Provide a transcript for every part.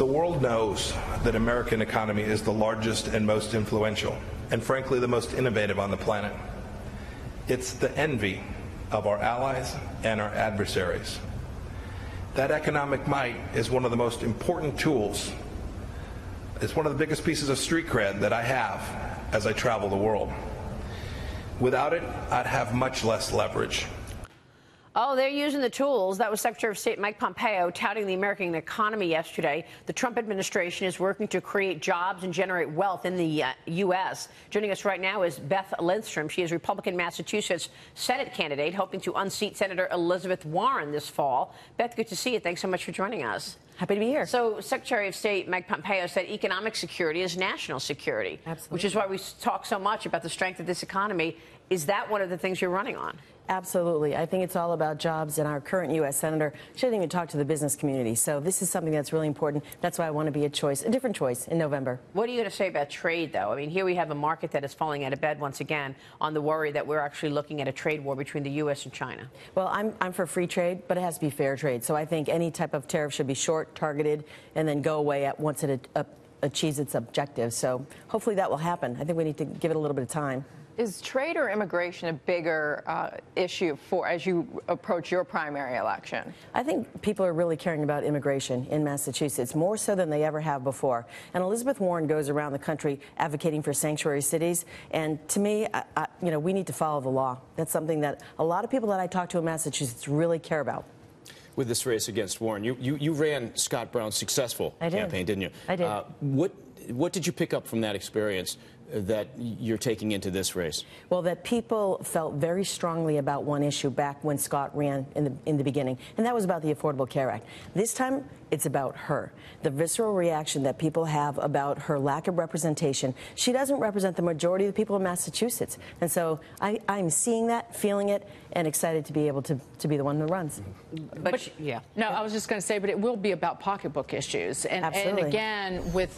The world knows that American economy is the largest and most influential, and frankly, the most innovative on the planet. It's the envy of our allies and our adversaries. That economic might is one of the most important tools. It's one of the biggest pieces of street cred that I have as I travel the world. Without it, I'd have much less leverage. Oh, they're using the tools. That was Secretary of State Mike Pompeo touting the American economy yesterday. The Trump administration is working to create jobs and generate wealth in the U.S. Joining us right now is Beth Lindstrom. She is Republican Massachusetts Senate candidate, hoping to unseat Senator Elizabeth Warren this fall. Beth, good to see you. Thanks so much for joining us. Happy to be here. So Secretary of State Mike Pompeo said economic security is national security. Absolutely. Which is why we talk so much about the strength of this economy. Is that one of the things you're running on? Absolutely. I think it's all about jobs, and our current U.S. Senator shouldn't even talk to the business community. So this is something that's really important. That's why I want to be a different choice in November. What are you going to say about trade, though? I mean, here we have a market that is falling out of bed once again on the worry that we're actually looking at a trade war between the U.S. and China. Well, I'm for free trade, but it has to be fair trade. So I think any type of tariff should be short, targeted, and then go away once it achieves its objective. So hopefully that will happen. I think we need to give it a little bit of time. Is trade or immigration a bigger issue as you approach your primary election? I think people are really caring about immigration in Massachusetts, more so than they ever have before. And Elizabeth Warren goes around the country advocating for sanctuary cities. And to me, we need to follow the law. That's something that a lot of people that I talk to in Massachusetts really care about. With this race against Warren, you ran Scott Brown's successful campaign, didn't you? I did. What did you pick up from that experience that you're taking into this race? Well, that people felt very strongly about one issue back when Scott ran in the beginning, and that was about the Affordable Care Act. This time, it's about her. The visceral reaction that people have about her lack of representation. She doesn't represent the majority of the people in Massachusetts. And so I'm seeing that, feeling it, and excited to be able to be the one who runs. But yeah. No, I was just going to say, but it will be about pocketbook issues. And again, with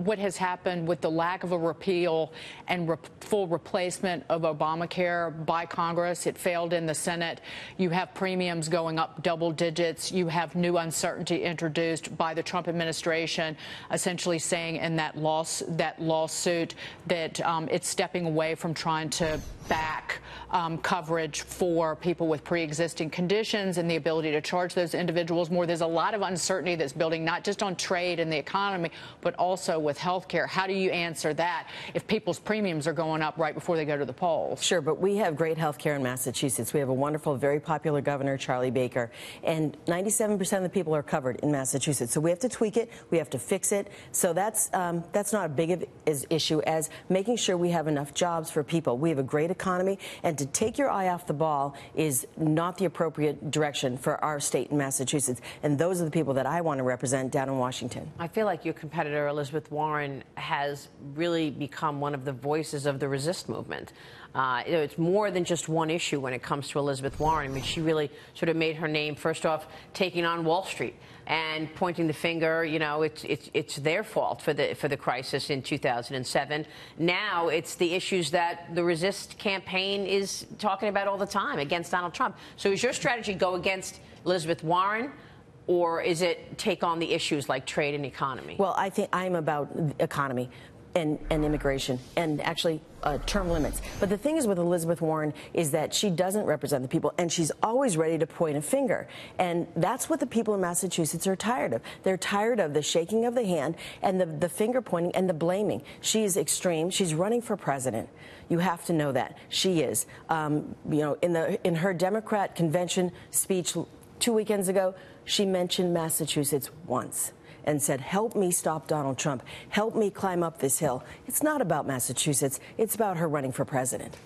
what has happened with the lack of a repeal and full replacement of Obamacare by Congress, it failed in the Senate. You have premiums going up double digits. You have new uncertainty introduced by the Trump administration, essentially saying in that lawsuit that it's stepping away from trying to back coverage for people with pre-existing conditions and the ability to charge those individuals more. There's a lot of uncertainty that's building, not just on trade and the economy, but also with health care. How do you answer that if people's premiums are going up right before they go to the polls? Sure, but we have great health care in Massachusetts. We have a wonderful, very popular governor, Charlie Baker, and 97% of the people are covered in Massachusetts. So we have to tweak it. We have to fix it. So that's not a big of an issue as making sure we have enough jobs for people. We have a great economy, and to take your eye off the ball is not the appropriate direction for our state in Massachusetts. And those are the people that I want to represent down in Washington. I feel like your competitor, Elizabeth Warren, has really become one of the voices of the resist movement. It's more than just one issue when it comes to Elizabeth Warren. I mean, she really sort of made her name, first off, taking on Wall Street and pointing the finger. You know, it's their fault for the crisis in 2007. Now it's the issues that the resist campaign is talking about all the time against Donald Trump. So is your strategy go against Elizabeth Warren, or is it take on the issues like trade and economy? Well, I think I'm about economy and immigration and actually term limits. But the thing is with Elizabeth Warren is that she doesn't represent the people, and she's always ready to point a finger. And that's what the people in Massachusetts are tired of. They're tired of the shaking of the hand and the finger pointing and the blaming. She is extreme. She's running for president. You have to know that. She is. In her Democrat convention speech 2 weekends ago, she mentioned Massachusetts once and said, help me stop Donald Trump. Help me climb up this hill. It's not about Massachusetts. It's about her running for president.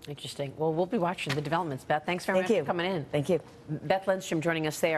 Interesting. Well, we'll be watching the developments. Beth, thanks very much for coming in. Thank you. Beth Lindstrom joining us there.